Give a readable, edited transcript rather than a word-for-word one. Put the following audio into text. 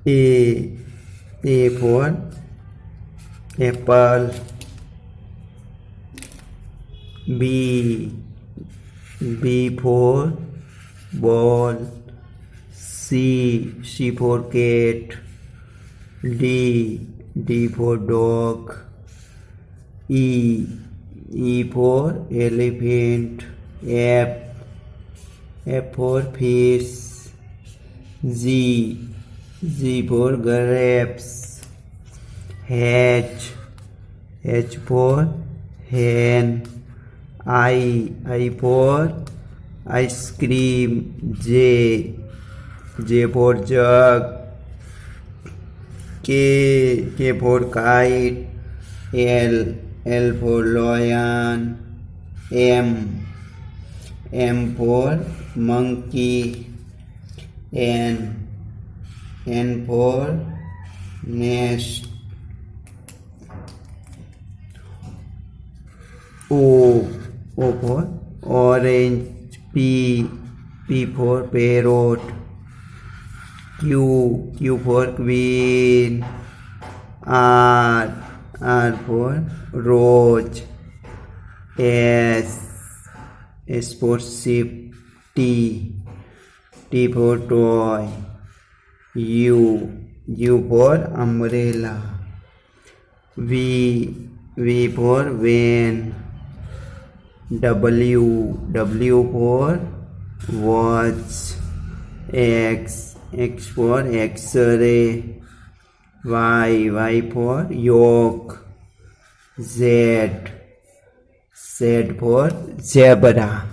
A. A for apple. B. B for ball. C. C for cat. D. D for dog. E. E for elephant. F. F for fish. G. G for grapes. H. H for hen. I for ice cream. J. J for jug. K for kite. L for lion. M for monkey. N for nest. O for orange. P for parrot. Q for queen. R for rose. S for sheep. T for toy. U for umbrella. V for van. W for watch. X for X-ray. Y for yolk. Z for zebra.